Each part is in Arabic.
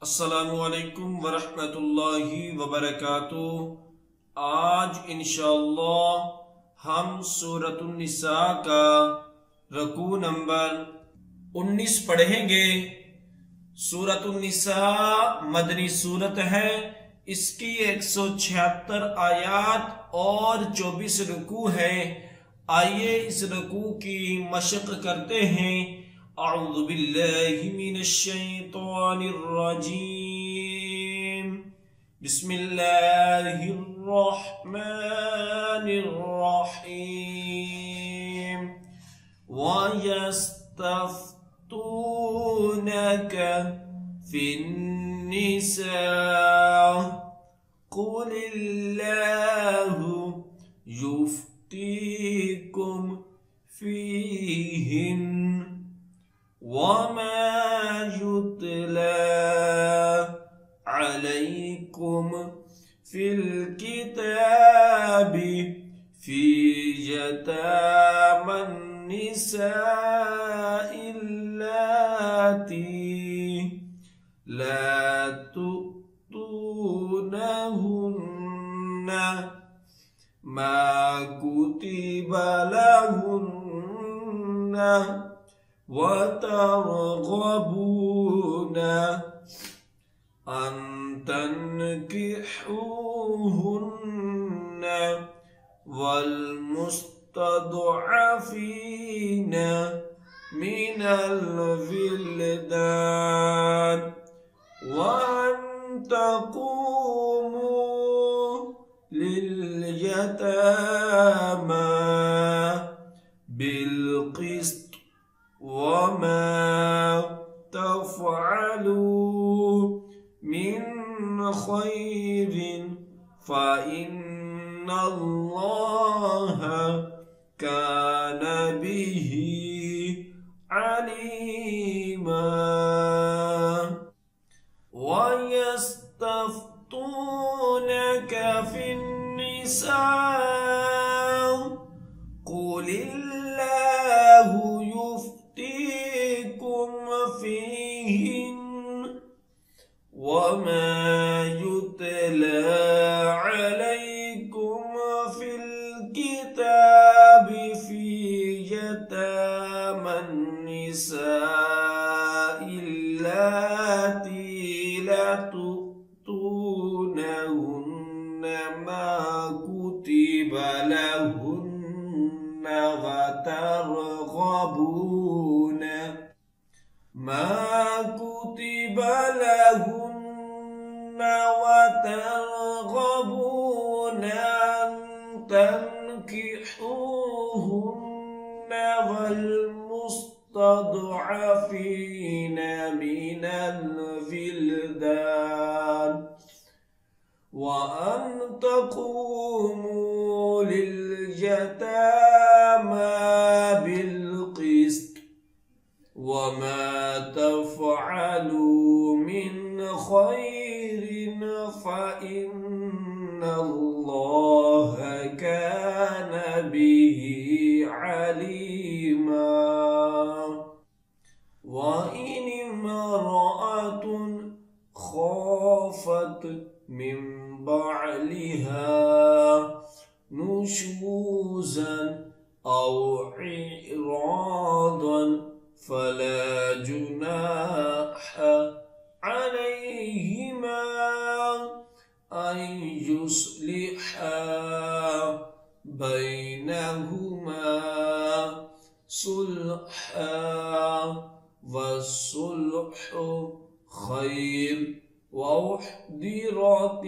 अस्सलामुअलैकुम वरहमतुल्लाहि वबरकातुह। आज इंशाअल्लाह हम सूरतुन निसा का रकू नंबर 19 पढ़ेंगे। सूरतुन निसा मदनी सूरत है। इसकी 176 आयात और 24 रकू है। आइए इस रकू की मशक करते हैं। अऊज़ु बिल्लाहि मिनश शैतानिर रजीम। बिस्मिल्लाहिर रहमानिर रहीम। व यस्तफ्तूनका फिन्निसा कुलिल्लाहु युफ्तीकुम फीहिन वमा युतला अलैकुम फिल किताबि फी यतामन निसाइल्लाती ला तु'तूनहुन्ना मा कुतिबा लहुन्ना वतरगबून अन तन्किहूहुन्न वल्मुस्तदअफीन मिनल विल्दान वअन तक़ूमू लिलयतामा बिलक़िस्त वमा तफ़अलू मिन खैरिन फ़इन्नल्लाह कान बिही अलीमा। वयस्तफ्तूनका फिन्निसा कुलिल्लाहु युफ्तीकुम फीहिन वमा युतला अलैकुम फिल किताबि फी यतामन निसाइल्लाती ला तु'तूनहुन्ना मा कुतिबा लहुन्ना वतरगबूना ما كتب لهن وترغبون أن تنكحوهن والمستضعفين من الولدان وأن تقوموا لليتامى بالقسط وما تفعلوا من خير فإن الله كان به عليما। وإن امرأة خافت من بعلها نشوزا أو إعراضا فلا جناح عليهما أن يصلحا بينهما صلحا والصلح خير وأحضرت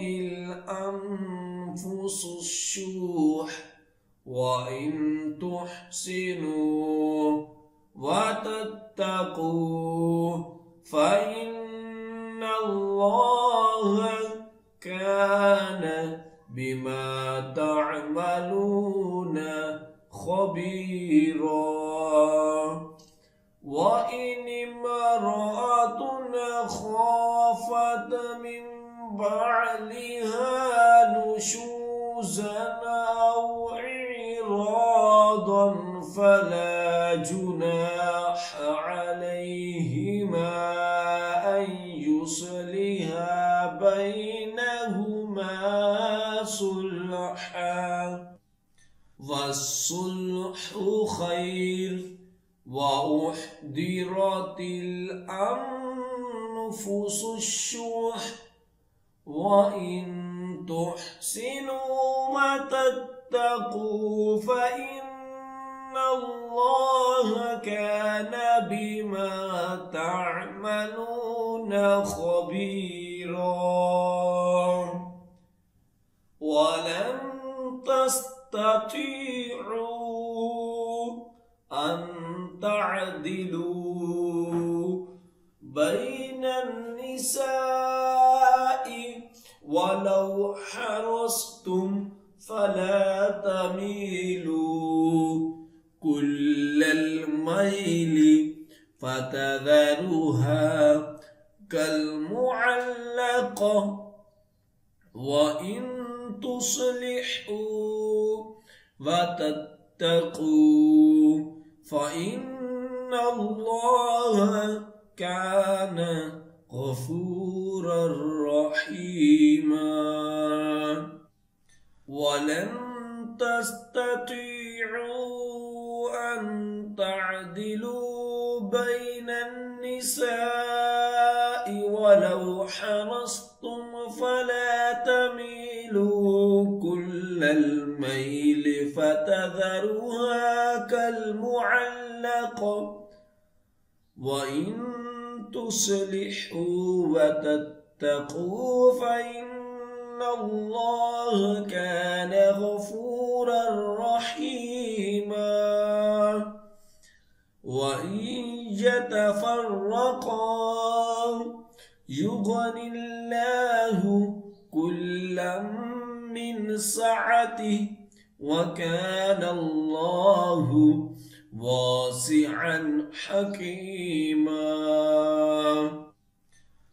الأنفس الشح وإن تحسنوا وتتقوا فإن الله كان بما تعملون خبيرا. وإن امرأة خافت من بعلها نشوزا أو إعراضا فلا جناح عليهما أن يصلحا بعدها بينهما صلحا والصلح خير وأحضرت الأنفس الشح وإن تحسنوا وتتقوا فإن الله كان بما تعملون خبيرا ولن تستطيعوا أن تعدلوا بين النساء ولو حرصتم فلا تميلوا كل الميل فتذروها كالمعلقة وإن تصلحوا وتتقوا فإن الله كان غفورا رحيما ولن تستطيعوا أن تعدلوا بين النساء ولو حرصتم فلا تميلوا كل الميل فتذروها كالمعلقة وإن تصلحوا وتتقوا فإن الله كان غفورا رحيما وإن يتفرقا يغني الله كلا من سعته وكان الله واسعا حكيما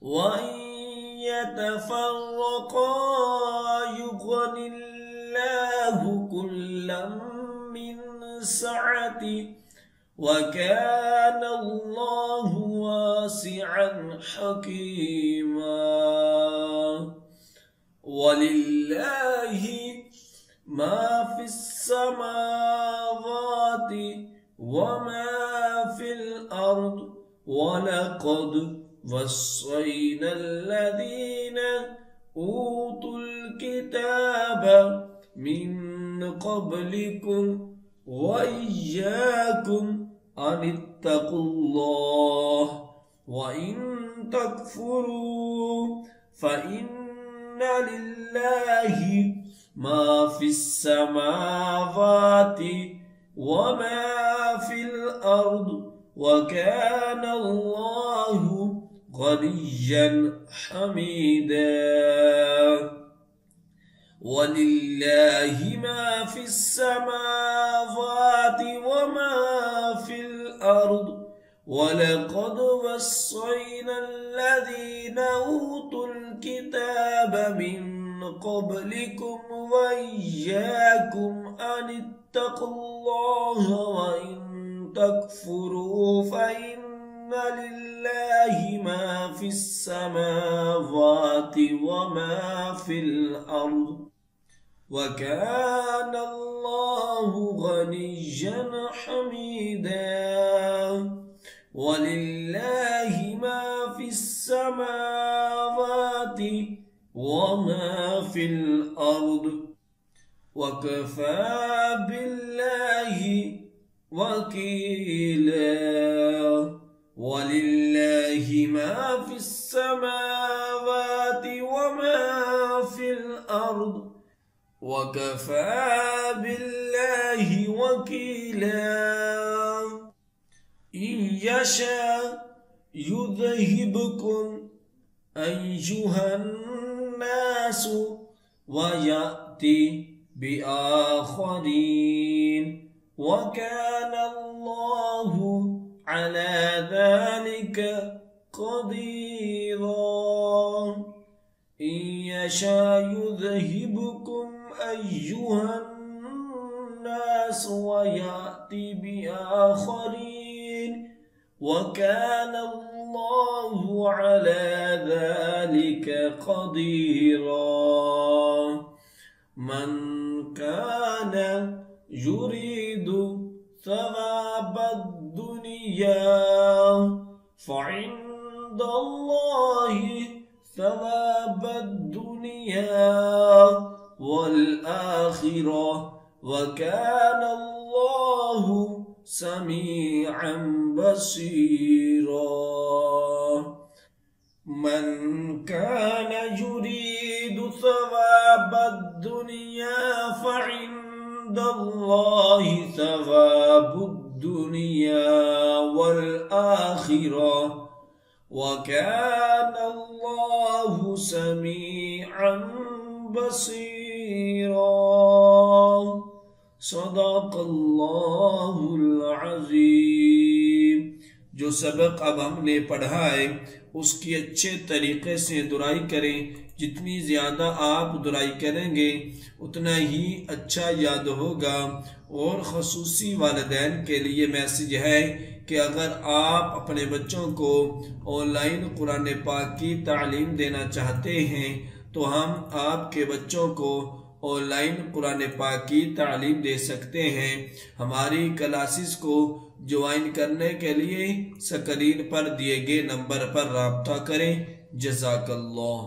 وإن يتفرقا يغني الله كلا من سعته وكان الله واسعا حكيما ولله ما في السماوات وما في الأرض ولقد وصينا الذين أوتوا الكتاب من قبلكم وإياكم أن اتقوا الله وإن تكفروا فإن لله ما في السماوات وما في الأرض وكان الله غنيا حميدا ولله ما في السماوات وما في الأرض ولقد وصينا الذين أوتوا الكتاب من قبلكم وإياكم أن اتقوا الله وإن تكفروا فإن لله ما في السماوات وما في الأرض وكان الله غنيا حميدا ولله ما في السماوات وما في الأرض وكفى بالله وكيلا ولله ما في السماوات وما في الأرض وكفى بالله وكيلا إن يشاء يذهبكم أيها الناس ويأتي بآخرين وكان الله على ذلك قديرا إن يشاء يذهبكم أيها الناس ويأتي بآخرين وكان الله الله على ذلك قديرا من كان يريد ثواب الدنيا فعند الله ثواب الدنيا والآخرة وكان الله سميعا بصيرا من كان يريد ثواب الدنيا فعند الله ثواب الدنيا والآخرة وكان الله سميعا بصيرا सदाक़ अल्लाहुल अज़ीम। जो सबक अब हमने पढ़ा है उसकी अच्छे तरीक़े से दुराई करें। जितनी ज़्यादा आप दुराई करेंगे उतना ही अच्छा याद होगा। और ख़ुसूसी वालिदैन के लिए मैसेज है कि अगर आप अपने बच्चों को ऑनलाइन कुरान पाक की तालीम देना चाहते हैं तो हम आपके बच्चों को ऑनलाइन कुरान पाक की तालीम दे सकते हैं। हमारी क्लासेस को ज्वाइन करने के लिए स्क्रीन पर दिए गए नंबर पर राब्ता करें। जज़ाकल्लाह।